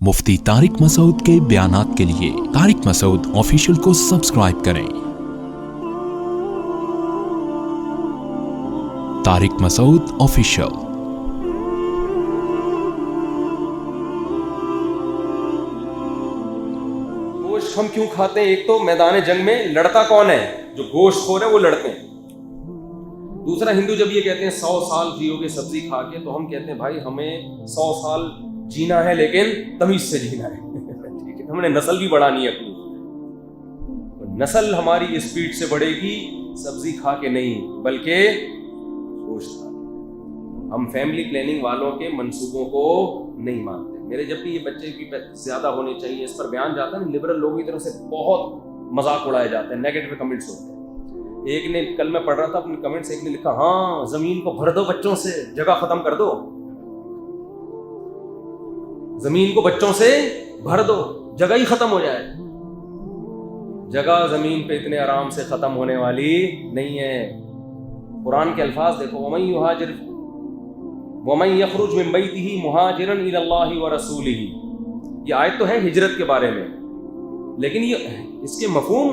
مفتی طارق مسعود کے بیانات کے لیے طارق مسعود آفیشیل کو سبسکرائب کریں۔ طارق مسعود آفیشیل۔ گوشت ہم کیوں کھاتے ہیں؟ ایک تو میدان جنگ میں لڑتا کون ہے؟ جو گوشت خور ہے وہ لڑتے ہیں۔ دوسرا، ہندو جب یہ کہتے ہیں 100 سال جیو گے سبزی کھا کے، تو ہم کہتے ہیں بھائی ہمیں 100 سال جینا ہے لیکن تمیز سے جینا ہے، ٹھیک ہے؟ ہم نے نسل بھی بڑھانی ہے اپنی، نسل ہماری اسپیڈ سے بڑھے گی سبزی کھا کے نہیں بلکہ گوشت کھا کے۔ ہم فیملی پلاننگ والوں کے منصوبوں کو نہیں مانتے۔ میرے جب بھی یہ بچے کی زیادہ ہونے چاہیے اس پر بیان جاتا ہے، لبرل لوگوں کی طرف سے بہت مذاق اڑایا جاتا ہے، نیگیٹو کمنٹس ہوتے ہیں۔ ایک نے، کل میں پڑھ رہا تھا اپنے کمنٹس، ایک نے لکھا ہاں زمین کو بھر دو بچوں سے، جگہ ختم کر دو، زمین کو بچوں سے بھر دو، جگہ ہی ختم ہو جائے۔ جگہ زمین پہ اتنے آرام سے ختم ہونے والی نہیں ہے۔ قرآن کے الفاظ دیکھو، وَمَن يَخْرُجْ مِن بَيْتِهِ مُهَاجِرًا إِلَى اللَّهِ وَرَسُولِهِ، یہ آیت تو ہے ہجرت کے بارے میں، لیکن یہ اس کے مفہوم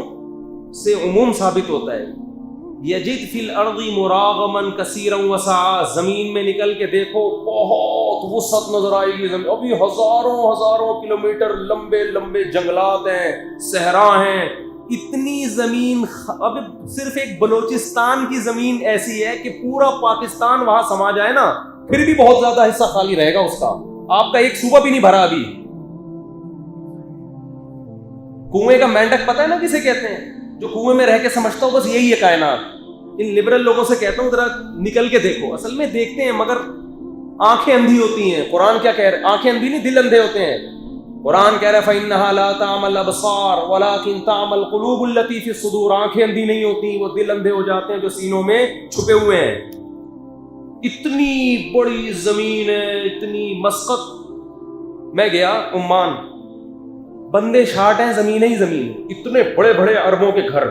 سے عموم ثابت ہوتا ہے۔ یجد فی الارض مراغما کثیرا وسعا، زمین میں نکل کے دیکھو بہت وسعت نظر آئے گی زمین، ابھی ہزاروں کلومیٹر لمبے لمبے جنگلات ہیں، صحرا ہیں، اتنی زمین۔ اب صرف ایک بلوچستان کی زمین ایسی ہے کہ پورا پاکستان وہاں سما جائے نا، پھر بھی بہت زیادہ حصہ خالی رہے گا اس کا، آپ کا ایک صوبہ بھی نہیں بھرا ابھی۔ کنویں کا مینڈک پتہ ہے نا کسے کہتے ہیں؟ جو کنویں میں رہ کے سمجھتا ہو بس یہی ہے کائنات۔ ان لبرل لوگوں سے کہتا ہوں ذرا نکل کے دیکھو، اصل میں دیکھتے ہیں مگر آنکھیں اندھی ہوتی ہیں۔ قرآن کیا کہہ رہا ہے؟ آنکھیں اندھی نہیں، دل اندھے ہوتے ہیں۔ قرآن کہہ رہا ہے فَإِنَّهَا لَا تَعْمَى الْأَبْصَارُ وَلَكِن تَعْمَى الْقُلُوبُ الَّتِي فِي الصُّدُورِ، آنکھیں اندھی نہیں ہوتی، وہ دل اندھے ہو جاتے ہیں جو سینوں میں چھپے ہوئے ہیں۔ اتنی بڑی زمین ہے، اتنی مسقط۔ میں گیا عمان، بندے شاٹ ہیں، زمین ہی زمین، اتنے بڑے بڑے اربوں کے گھر،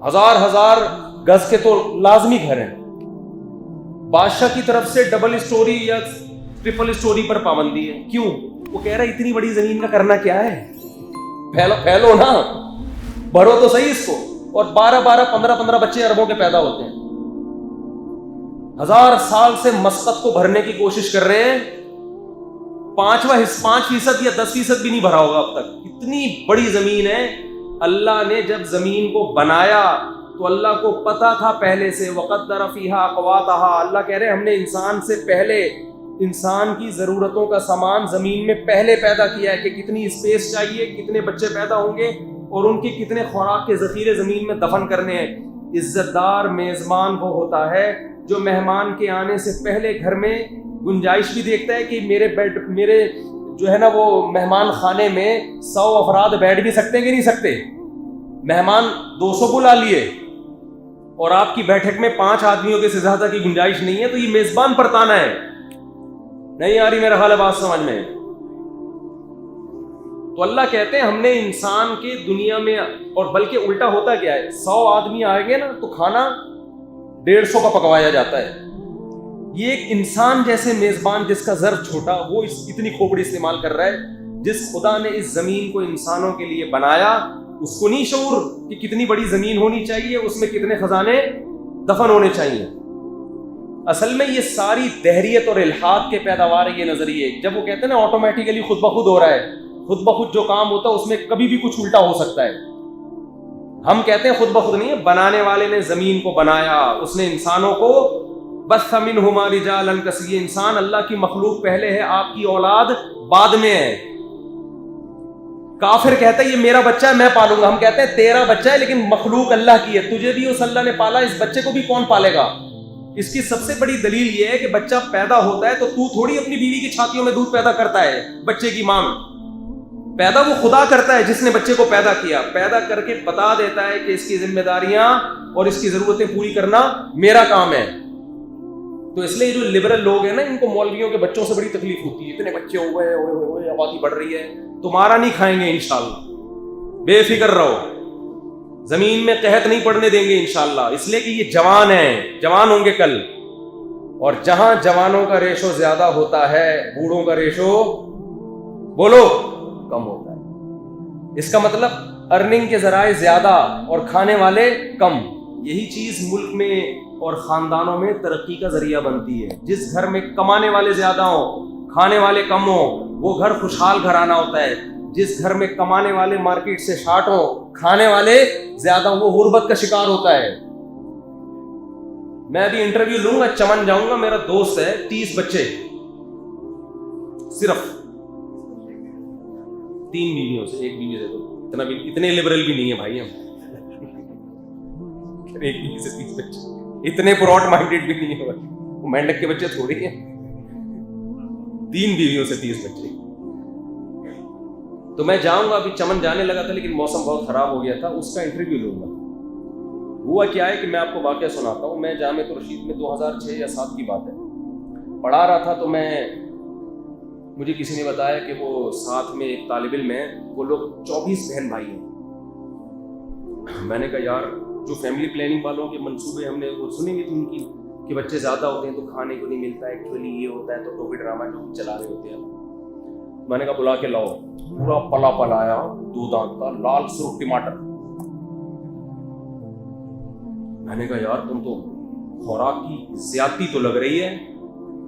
ہزار گز کے تو لازمی گھر ہیں۔ بادشاہ کی طرف سے ڈبل سٹوری یا ٹرپل سٹوری پر پابندی ہے۔ کیوں؟ وہ کہہ رہا ہے اتنی بڑی زمین کا کرنا کیا ہے؟ پھیلو نا، بھرو تو صحیح اس کو۔ اور 15 بچے اربوں کے پیدا ہوتے ہیں۔ 1000 سال سے مسقط کو بھرنے کی کوشش کر رہے ہیں، 5% یا 10% بھی نہیں بھرا ہوگا اب تک۔ اتنی بڑی زمین ہے۔ اللہ نے جب زمین کو بنایا تو اللہ کو پتا تھا پہلے سے، وَقَدَّرَ فِيهَا أَقْوَاتَهَا، اللہ کہہ رہے ہیں ہم نے انسان سے پہلے انسان کی ضرورتوں کا سامان زمین میں پہلے پیدا کیا ہے کہ کتنی اسپیس چاہیے، کتنے بچے پیدا ہوں گے اور ان کے کتنے خوراک کے ذخیرے زمین میں دفن کرنے ہیں۔ عزت دار میزبان وہ ہوتا ہے جو مہمان کے آنے سے پہلے گھر میں گنجائش بھی دیکھتا ہے کہ میرے جو ہے نا وہ مہمان خانے میں 100 افراد بیٹھ بھی سکتے ہیں کہ نہیں سکتے۔ مہمان 200 بلا لیے اور آپ کی بیٹھک میں 5 آدمیوں کے سے زیادہ کی گنجائش نہیں ہے، تو یہ میزبان پر تانا ہے۔ نہیں آ رہی میرا خیال ہے بات سمجھ میں؟ تو اللہ کہتے ہیں ہم نے انسان کے دنیا میں، اور بلکہ الٹا ہوتا کیا ہے، 100 آدمی آئیں گے نا تو کھانا 150 کا پکوایا جاتا ہے۔ یہ ایک انسان جیسے میزبان جس کا ظرف چھوٹا، وہ اتنی کھوپڑی استعمال کر رہا ہے۔ جس خدا نے اس زمین کو انسانوں کے لیے بنایا، اس کو نہیں شعور کہ کتنی بڑی زمین ہونی چاہیے، اس میں کتنے خزانے دفن ہونے چاہیے۔ اصل میں یہ ساری دہریت اور الحاد کے پیداوار ہے یہ نظریے۔ جب وہ کہتے ہیں نا آٹومیٹیکلی خود بخود ہو رہا ہے، خود بخود جو کام ہوتا ہے اس میں کبھی بھی کچھ الٹا ہو سکتا ہے۔ ہم کہتے ہیں خود بخود نہیں ہے، بنانے والے نے زمین کو بنایا، اس نے انسانوں کو بث منہما رجالا کثیرا، انسان اللہ کی مخلوق پہلے ہے، آپ کی اولاد بعد میں ہے۔ کافر کہتا ہے یہ میرا بچہ ہے میں پالوں گا، ہم کہتے ہیں تیرا بچہ ہے لیکن مخلوق اللہ کی ہے، تجھے بھی اس اللہ نے پالا، اس بچے کو بھی کون پالے گا؟ اس کی سب سے بڑی دلیل یہ ہے کہ بچہ پیدا ہوتا ہے تو تھوڑی اپنی بیوی کی چھاتیوں میں دودھ پیدا کرتا ہے، بچے کی ماں پیدا وہ خدا کرتا ہے جس نے بچے کو پیدا کیا، پیدا کر کے بتا دیتا ہے کہ اس کی ذمہ داریاں اور اس کی ضرورتیں پوری کرنا میرا کام ہے۔ تو اس لیے جو لبرل لوگ ہیں نا، ان کو مولویوں کے بچوں سے بڑی تکلیف ہوتی ہے، اتنے بچے ہو گئے، آبادی بڑھ رہی ہے، تمہارا نہیں کھائیں گے انشاءاللہ، بے فکر رہو، زمین میں قحط نہیں پڑنے دیں گے انشاءاللہ، اس لیے کہ یہ جوان ہیں، جوان ہوں گے کل، اور جہاں جوانوں کا ریشو زیادہ ہوتا ہے بوڑھوں کا ریشو بولو کم ہوتا ہے. اس کا مطلب ارننگ کے ذرائع زیادہ اور کھانے والے کم. یہی چیز ملک میں اور خاندانوں میں ترقی کا ذریعہ بنتی ہے. جس گھر میں کمانے والے زیادہ ہوں کھانے والے کم ہوں وہ گھر خوشحال گھرانہ ہوتا ہے. جس گھر میں کمانے والے مارکیٹ سے شارٹ ہوں کھانے والے زیادہ ہوں وہ غربت کا شکار ہوتا ہے. میں ابھی انٹرویو لوں گا, چمن جاؤں گا, میرا دوست ہے 30 بچے, صرف 3 بیویوں سے, 1 بیوی سے. تو اتنا بھی اتنے لبرل بھی نہیں ہے بھائی ہم, 1 بیوی سے 30 بچے, اتنے براڈ مائنڈیڈ بھی نہیں ہے. وہ مینڈک کے بچے تھوڑی ہیں, 3 بیویوں سے 30 بچے. تو میں جاؤں گا, ابھی چمن جانے لگا تھا لیکن موسم بہت خراب ہو گیا تھا, اس کا انٹرویو لوں گا. ہوا کیا ہے کہ میں آپ کو واقعہ سناتا ہوں. میں جامعۃ الرشید میں 2006 یا 7 کی بات ہے پڑھا رہا تھا, تو مجھے کسی نے بتایا کہ وہ ساتھ میں ایک طالب علم ہے, وہ لوگ 24 بہن بھائی ہیں. میں نے کہا یار جو فیملی پلاننگ والوں کے منصوبے ہم نے وہ سنے ہوئے تھے ان کی کہ بچے زیادہ ہوتے ہیں تو کھانے کو نہیں ملتا ہے, ایکچولی یہ ہوتا ہے, تو ٹوپی ڈرامہ جو چلا رہے ہوتے ہیں. میں نے کہا بلا کے لاؤ. پورا پلا پلایا 2 دانت کا لال سرخ ٹماٹر. میں نے کہا یار تم تو خوراک کی زیادتی تو لگ رہی ہے,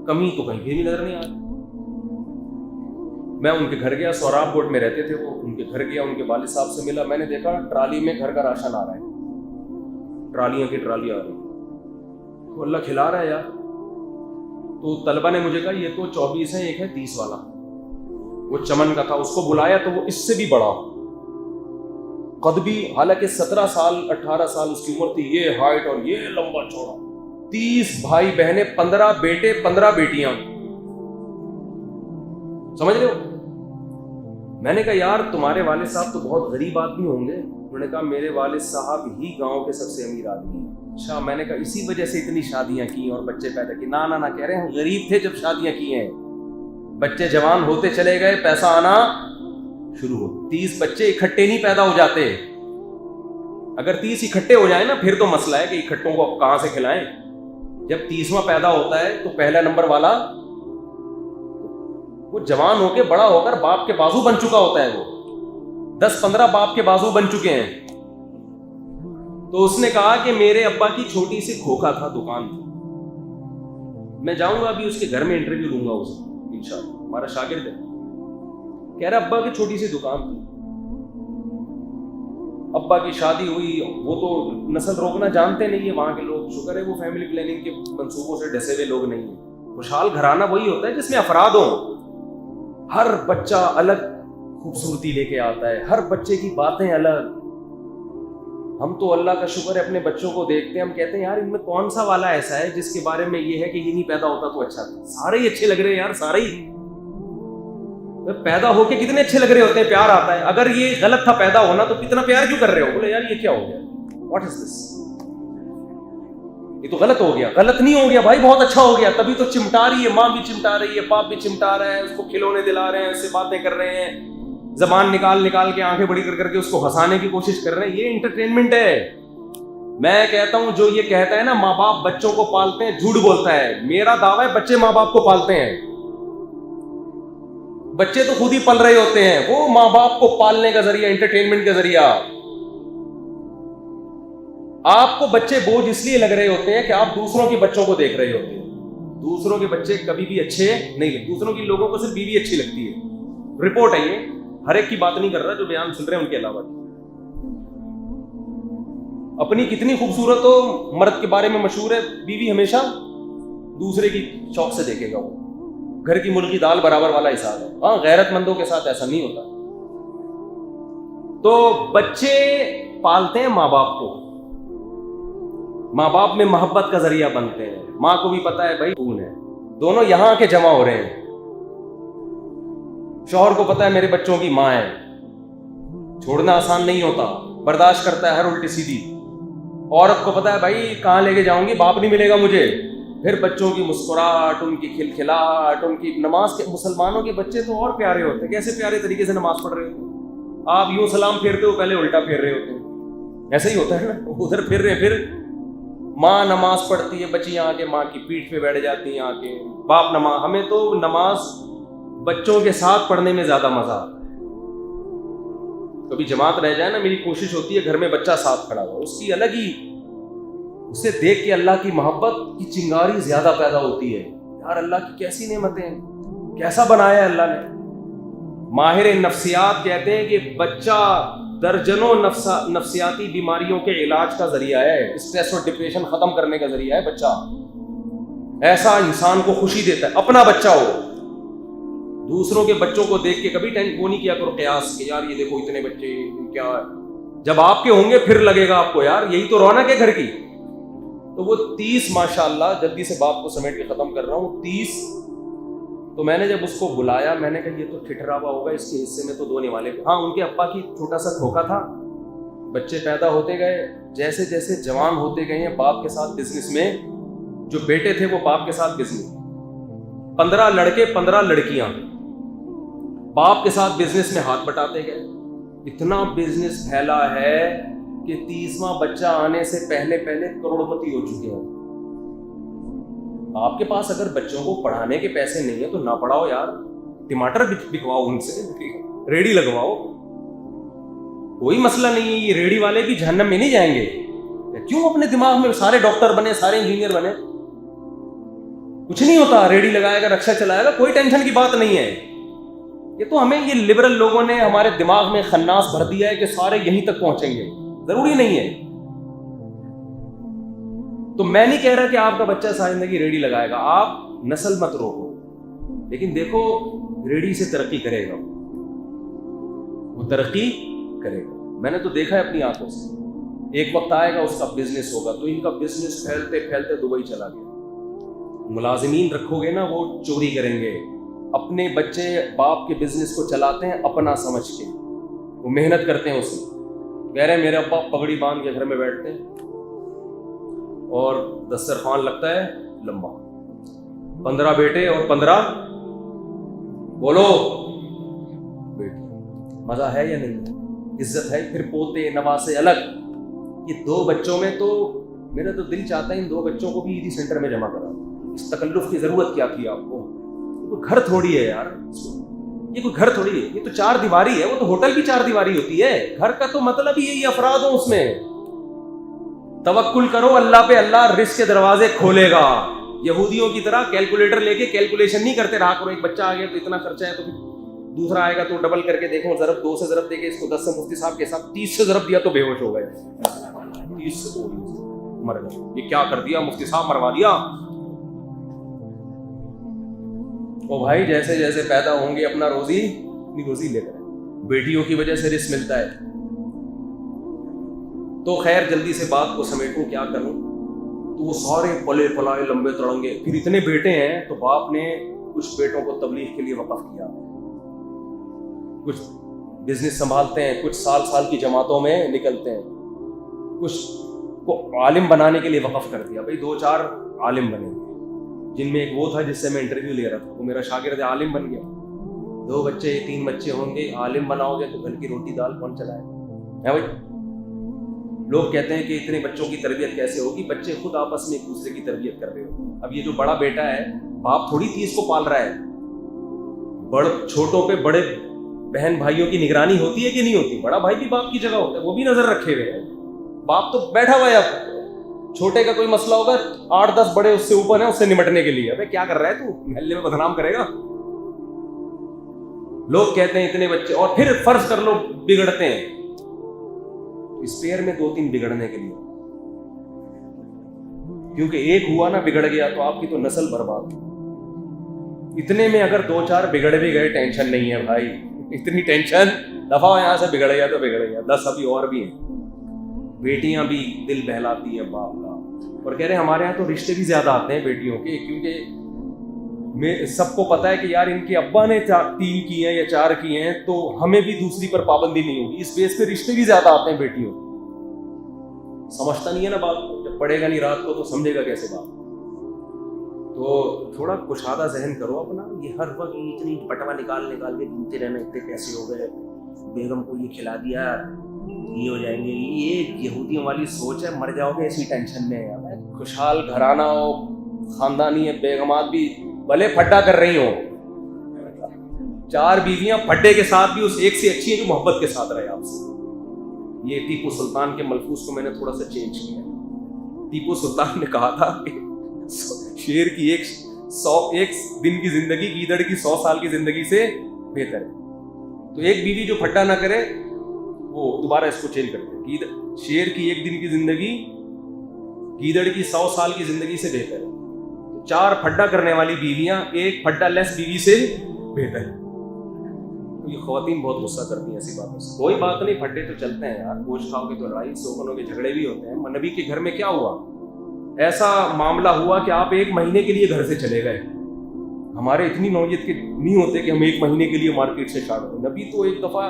کمی تو کہیں بھی نظر نہیں آ رہی. میں ان کے گھر گیا, سوراب کوٹ میں رہتے تھے وہ, ان کے گھر گیا, ان کے والد صاحب سے ملا. میں نے دیکھا ٹرالی میں گھر کا راشن آ رہا ہے, ٹرالیاں کی ٹرالی آ رہی ہے, تو اللہ کھلا رہا ہے یار. تو طلبہ نے مجھے کہا یہ تو 24 ہے, ایک ہے 30 والا. وہ چمن کا تھا, اس کو بلایا تو وہ اس سے بھی بڑا قد بھی, حالانکہ 17 سال 18 سال اس کی عمر تھی, یہ ہائٹ اور یہ لمبا چوڑا. 30 بھائی بہنیں, 15 بیٹے 15 بیٹیاں, سمجھ رہے ہو. میں نے کہا یار تمہارے والد صاحب تو بہت غریب آدمی ہوں گے. انہوں نے کہا میرے والد صاحب ہی گاؤں کے سب سے امیر آدمی ہیں. اچھا. میں نے کہا اسی وجہ سے اتنی شادیاں کی اور بچے پیدا کیے. نہ کہہ رہے ہیں غریب تھے جب شادیاں کی ہیں, بچے جوان ہوتے چلے گئے, پیسہ آنا شروع ہو. 30 بچے اکٹھے نہیں پیدا ہو جاتے. اگر 30 اکٹھے ہو جائیں نا پھر تو مسئلہ ہے کہ اکٹھوں کو کہاں سے کھلائیں. جب 30واں پیدا ہوتا ہے تو پہلا نمبر والا وہ جوان ہو کے بڑا ہو کر باپ کے بازو بن چکا ہوتا ہے. وہ 10-15 باپ کے بازو بن چکے ہیں. تو اس نے کہا کہ میرے ابا کی چھوٹی سی کھوکھا تھا, دکان تھی. میں جاؤں گا ابھی اس کے گھر میں انٹرویو لوں گا اسے انشاءاللہ, ہمارا شاگرد ہے. کہہ رہا ابا کی چھوٹی سی دکان تھی, ابا کی شادی ہوئی. وہ تو نسل روکنا جانتے نہیں ہے وہاں کے لوگ, شکر ہے وہ فیملی پلاننگ کے منصوبوں سے ڈسے ہوئے لوگ نہیں ہیں. خوشحال گھرانہ وہی ہوتا ہے جس میں افراد ہوں. ہر بچہ الگ خوبصورتی لے کے آتا ہے, ہر بچے کی باتیں الگ. ہم تو اللہ کا شکر ہے اپنے بچوں کو دیکھتے ہیں, ہم کہتے ہیں یار ان میں کون سا والا ایسا ہے جس کے بارے میں یہ ہے کہ یہ نہیں پیدا ہوتا تو اچھا تھا. سارے ہی اچھے لگ رہے ہیں یار, سارے ہی پیدا ہو کے کتنے اچھے لگ رہے ہوتے ہیں, پیار آتا ہے. اگر یہ غلط تھا پیدا ہونا تو کتنا پیار کیوں کر رہے ہو؟ بولے یار یہ کیا ہو گیا, واٹ از دس, یہ تو غلط ہو گیا. غلط نہیں ہو گیا بھائی, بہت اچھا ہو گیا. تبھی تو چمٹا رہی ہے, ماں بھی چمٹا رہی ہے, باپ بھی چمٹا رہا ہے, اس کو کھلونے دلا رہے ہیں, اس سے باتیں کر رہے ہیں, زبان نکال کے آنکھیں بڑی کر کے اس کو ہنسانے کی کوشش کر رہے ہیں. یہ انٹرٹینمنٹ ہے. میں کہتا ہوں جو یہ کہتا ہے نا ماں باپ بچوں کو پالتے ہیں, جھوٹ بولتا ہے. میرا دعویٰ ہے بچے ماں باپ کو پالتے ہیں. بچے تو خود ہی پل رہے ہوتے ہیں, وہ ماں باپ کو پالنے کا ذریعہ, انٹرٹینمنٹ کا ذریعہ. آپ کو بچے بوجھ اس لیے لگ رہے ہوتے ہیں کہ آپ دوسروں کے بچوں کو دیکھ رہے ہوتے ہیں. دوسروں کے بچے کبھی بھی اچھے نہیں لگتے. دوسروں کی لوگوں کو صرف بیوی اچھی لگتی ہے. رپورٹ ہے یہ, ہر ایک کی بات نہیں کر رہا, جو بیان سن رہے ہیں ان کے علاوہ. اپنی کتنی خوبصورت ہو, مرد کے بارے میں مشہور ہے, بیوی ہمیشہ دوسرے کی شوق سے دیکھے گا. وہ گھر کی مرغی دال برابر والا حساب ہے. ہاں غیرت مندوں کے ساتھ ایسا نہیں ہوتا. تو بچے پالتے ہیں ماں باپ کو, ماں باپ میں محبت کا ذریعہ بنتے ہیں. ماں کو بھی پتا ہے بھائی کون ہے, دونوں یہاں کے جمع ہو رہے ہیں. شوہر کو پتا ہے میرے بچوں کی ماں ہے, چھوڑنا آسان نہیں ہوتا, برداشت کرتا ہے ہر الٹی سیدھی. عورت کو پتا ہے بھائی کہاں لے کے جاؤں گی, باپ نہیں ملے گا مجھے. پھر بچوں کی مسکراہٹ, ان کی کھلکھلاہٹ, ان کی نماز کے. مسلمانوں کے بچے تو اور پیارے ہوتے ہیں, کیسے پیارے طریقے سے نماز پڑھ رہے ہوتے ہیں. آپ یوں سلام پھیرتے ہو, پہلے الٹا پھیر رہے ہوتے ہیں. ایسا ہی ہوتا ہے نا, ادھر پھر رہے. پھر ماں نماز پڑھتی ہے, بچیاں آ کے ماں کی پیٹھ پہ بیٹھ جاتی ہیں, آ کے باپ نماز. ہمیں تو نماز بچوں کے ساتھ پڑھنے میں زیادہ مزہ آتا ہے. کبھی جماعت رہ جائے نا, میری کوشش ہوتی ہے گھر میں بچہ ساتھ کھڑا ہوا, اس کی الگ ہی, اسے دیکھ کے اللہ کی محبت کی چنگاری زیادہ پیدا ہوتی ہے. یار اللہ کی کیسی نعمتیں ہیں, کیسا بنایا ہے اللہ نے. ماہر نفسیات کہتے ہیں کہ بچہ درجنوں نفسیاتی بیماریوں کے علاج کا ذریعہ ہے, اسٹریس اور ڈپریشن ختم کرنے کا ذریعہ ہے بچہ. ایسا انسان کو خوشی دیتا ہے. اپنا بچہ ہو, دوسروں کے بچوں کو دیکھ کے کبھی وہ نہیں کیا کرو قیاس کہ یار یہ دیکھو اتنے بچے کیا. جب آپ کے ہوں گے پھر لگے گا آپ کو یار یہی تو رونق ہے گھر کی. تو وہ 30 ماشاءاللہ, جلدی سے بات کو سمیٹ کے ختم کر رہا ہوں, 30. تو میں نے جب اس کو بلایا, میں نے کہا یہ تو ٹھٹرا ہوا ہوگا, اس کے حصے میں تو 2 نوالے. ہاں ان کے ابا کی چھوٹا سا دھوکا تھا. بچے پیدا ہوتے گئے, جیسے جیسے جوان ہوتے گئے ہیں باپ کے ساتھ بزنس میں, جو بیٹے تھے وہ باپ کے ساتھ بزنس, 15 لڑکے 15 لڑکیاں باپ کے ساتھ بزنس میں ہاتھ بٹاتے گئے. اتنا بزنس پھیلا ہے کہ 30واں بچہ آنے سے پہلے کروڑپتی ہو چکے ہیں. آپ کے پاس اگر بچوں کو پڑھانے کے پیسے نہیں ہیں تو نہ پڑھاؤ یار, ٹماٹر بکواؤ ان سے, ریڑھی لگواؤ, کوئی مسئلہ نہیں ہے. یہ ریڑھی والے بھی جہنم میں نہیں جائیں گے. کیوں اپنے دماغ میں سارے ڈاکٹر بنے, سارے انجینئر بنے؟ کچھ نہیں ہوتا. ریڑھی لگائے گا, رکشا چلائے گا, کوئی ٹینشن کی بات نہیں ہے. یہ تو ہمیں یہ لبرل لوگوں نے ہمارے دماغ میں خناس بھر دیا ہے کہ سارے یہیں تک پہنچیں گے. ضروری نہیں ہے. تو میں نہیں کہہ رہا کہ آپ کا بچہ ساری زندگی ریڑھی لگائے گا, آپ نسل مت روکو, لیکن دیکھو ریڑھی سے ترقی کرے گا, وہ ترقی کرے گا. میں نے تو دیکھا ہے اپنی آنکھوں سے. ایک وقت آئے گا اس کا بزنس ہوگا, تو ان کا بزنس پھیلتے پھیلتے دبئی چلا گیا. ملازمین رکھو گے نا وہ چوری کریں گے. اپنے بچے باپ کے بزنس کو چلاتے ہیں اپنا سمجھ کے, وہ محنت کرتے ہیں اس میں. کہہ رہے ہیں میرے ابا پگڑی باندھ کے گھر میں بیٹھتے ہیں اور دسترخوان لگتا ہے لمبا, 15 بیٹے اور 15 بولو بیٹے. مزہ ہے یا نہیں؟ عزت ہے. پھر پوتے نواسے الگ. یہ 2 بچوں میں تو میرا تو دل چاہتا ہے ان 2 بچوں کو بھی عیدی سینٹر میں جمع کرا. اس تکلف کی ضرورت کیا تھی آپ کو؟ کوئی گھر تھوڑی ہے یار, یہ کوئی گھر تھوڑی ہے, یہ تو 4 دیواری ہے. وہ تو ہوٹل کی 4 دیواری ہوتی ہے. گھر کا تو مطلب ہی یہی افراد ہو اس میں. توکل کرو اللہ پہ, اللہ رزق کے دروازے کھولے گا. یہودیوں کی طرح کیلکولیٹر لے کے کیلکولیشن نہیں کرتے رہا کرو. ایک بچہ آ گیا تو اتنا خرچہ ہے, تو پھر دوسرا آئے گا تو ڈبل کر کے دیکھو, ضرب 2 سے ضرب دے کے اس کو 10 سے مفتی صاحب کے ساتھ 30 سے ضرب دیا تو بے ہوش ہو گئے, 30 سے مر گئے. یہ کیا کر دیا مفتی صاحب, مروا دیا. او بھائی جیسے جیسے پیدا ہوں گے اپنا روزی لے کر. بیٹیوں کی وجہ سے رزق ملتا ہے. تو خیر جلدی سے بات کو سمیٹوں, کیا کروں. تو وہ سارے پلے پلائے لمبے تڑنگے, پھر اتنے بیٹے ہیں تو باپ نے کچھ بیٹوں کو تبلیغ کے لیے وقف کیا, کچھ بزنس سنبھالتے ہیں, کچھ سال کی جماعتوں میں نکلتے ہیں, کچھ کو عالم بنانے کے لیے وقف کر دیا. بھائی 2-4 عالم بنے, جن میں ایک وہ تھا جس سے میں انٹرویو لے رہا تھا, وہ میرا شاگرد عالم بن گیا. 2 بچے 3 بچے ہوں گے, عالم بناؤ گے تو گھر کی روٹی دال کون چلائے ہے بھائی. لوگ کہتے ہیں کہ اتنے بچوں کی تربیت کیسے ہوگی, بچے خود آپس میں ایک دوسرے کی تربیت کر رہے ہو. اب یہ جو بڑا بیٹا ہے, باپ تھوڑی 30 کو پال رہا ہے. چھوٹوں پہ بڑے بہن بھائیوں کی نگرانی ہوتی ہے کہ نہیں ہوتی؟ بڑا بھائی بھی باپ کی جگہ ہوتا ہے, وہ بھی نظر رکھے ہوئے ہیں. باپ تو بیٹھا ہوا ہے, اب چھوٹے کا کوئی مسئلہ ہوگا 8-10 بڑے اس سے اوپر ہیں اس سے نمٹنے کے لیے. ابے کیا کر رہا ہے تو, محلے میں بدنام کرے گا. لوگ کہتے ہیں اتنے بچے, اور پھر فرض کر لو بگڑتے ہیں, اسپیئر میں 2-3 بگڑنے کے لیے, کیونکہ ایک ہوا نا بگڑ گیا تو آپ کی تو نسل برباد. اتنے میں اگر 2-4 بگڑ بھی گئے ٹینشن نہیں ہے بھائی, اتنی ٹینشن دفعہ یہاں سے بگڑ گیا تو بگڑ گیا, 10 ابھی اور بھی ہیں. بیٹیاں بھی دل بہلاتی ہیں باپ کا, اور کہہ رہے ہیں ہمارے یہاں تو رشتے بھی زیادہ آتے ہیں بیٹیوں کے, کیونکہ سب کو پتا ہے کہ یار ان کے ابا نے 3 کی ہیں یا 4 کی ہیں تو ہمیں بھی دوسری پر پابندی نہیں ہوگی. اس بیس پہ رشتے بھی زیادہ آتے ہیں بیٹیوں. سمجھتا نہیں ہے نا بات کو, جب پڑھے گا نہیں رات کو تو سمجھے گا کیسے بات. تو تھوڑا کشادہ ذہن کرو اپنا. یہ ہر وقت اتنی پٹوا نکال کے گھومتے رہنا, اتنے پیسے ہو گئے, بیگم کو یہ کھلا دیا, یہ ہو جائیں گے. یہ یہودیوں والی سوچ ہے, مر جاؤ گے اسی ٹینشن میں. خوشحال گھرانہ ہو, خاندانی ہے, بیگمات بھی بھلے پھٹا کر رہی ہوں, 4 بیویاں پھڈے کے ساتھ بھی اس ایک سے اچھی ہیں جو محبت کے ساتھ رہے آپ سے. یہ ٹیپو سلطان کے ملفوظ کو میں نے تھوڑا سا چینج کیا. ٹیپو سلطان نے کہا تھا کہ شیر کی ایک دن کی زندگی گیدڑ کی 100 سال کی زندگی سے بہتر ہے. تو ایک بیوی جو پھڈا نہ کرے وہ دوبارہ اس کو چینج کرتے ہیں. شیر کی ایک دن کی زندگی گیدڑ کی 100 سال کی زندگی سے بہتر ہے. 4 پھڈا کرنے والی بیویاں ایک پھڈا لیس بیوی سے بہتر ہے. یہ خواتین بہت غصہ کرتی ہیں ایسی باتوں سے. کوئی بات نہیں, پھڈے تو چلتے ہیں یار, گوشت کھاؤ گے تو لڑائی سوکنوں کے جھگڑے بھی ہوتے ہیں. نبی کے گھر میں کیا ہوا, ایسا معاملہ ہوا کہ آپ 1 مہینے کے لیے گھر سے چلے گئے. ہمارے اتنی نوعیت کے نہیں ہوتے کہ ہم 1 مہینے کے لیے مارکیٹ سے اسٹارٹ ہوں. نبی تو ایک دفعہ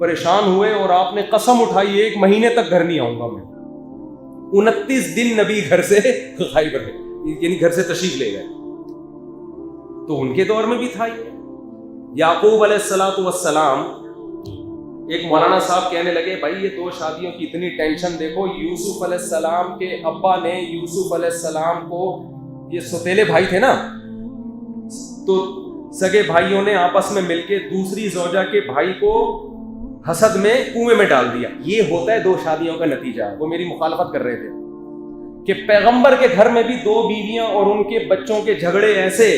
پریشان ہوئے اور آپ نے قسم اٹھائی 1 مہینے تک گھر نہیں آؤں گا میں. 29 دن نبی گھر سے غائب رہے, یعنی گھر سے تشریف لے گئے. تو ان کے دور میں بھی تھا یہ. یعقوب علیہ السلام, ایک مولانا صاحب کہنے لگے بھائی یہ 2 شادیوں کی اتنی ٹینشن دیکھو. یوسف علیہ السلام کے ابا نے یوسف علیہ السلام کو, یہ سوتیلے بھائی تھے نا, تو سگے بھائیوں نے آپس میں مل کے دوسری زوجہ کے بھائی کو حسد میں کنویں میں ڈال دیا. یہ ہوتا ہے 2 شادیوں کا نتیجہ. وہ میری مخالفت کر رہے تھے کہ پیغمبر کے گھر میں بھی 2 بیویاں اور ان کے بچوں کے جھگڑے ایسے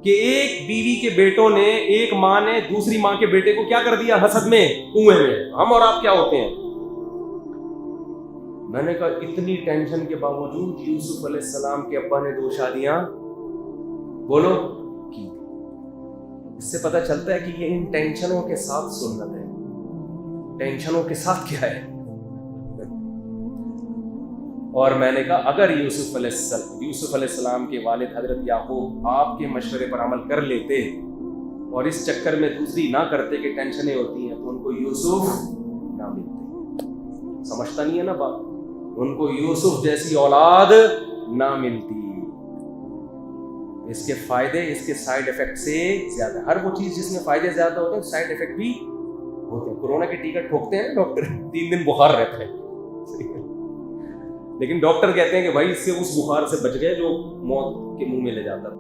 کہ ایک بیوی کے بیٹوں نے, ایک ماں نے دوسری ماں کے بیٹے کو کیا کر دیا, حسد میں کنویں میں. ہم اور آپ کیا ہوتے ہیں. میں نے کہا اتنی ٹینشن کے باوجود یوسف علیہ السلام کے ابا نے 2 شادیاں بولو کی. اس سے پتہ چلتا ہے کہ یہ ان ٹینشنوں کے ساتھ سنت ہے. ٹینشنوں کے ساتھ کیا ہے. اور میں نے کہا اگر یوسف علیہ السلام کے والد حضرت یعقوب آپ کے مشورے پر عمل کر لیتے اور اس چکر میں دوسری نہ کرتے کہ ٹینشنیں ہوتی ہیں, تو ان کو یوسف نہ ملتے. سمجھتا نہیں ہے نا بات. ان کو یوسف جیسی اولاد نہ ملتی. اس کے فائدے اس کے سائیڈ ایفیکٹ سے زیادہ. ہر وہ چیز جس میں فائدے زیادہ ہوتے ہیں سائیڈ ایفیکٹ بھی ہوتے ہیں. کورونا کے ٹیکا ٹھوکتے ہیں ڈاکٹر, 3 دن بخار رہتا ہے, لیکن ڈاکٹر کہتے ہیں کہ بھائی اس سے اس بخار سے بچ گئے جو موت کے منہ میں لے جاتا ہے.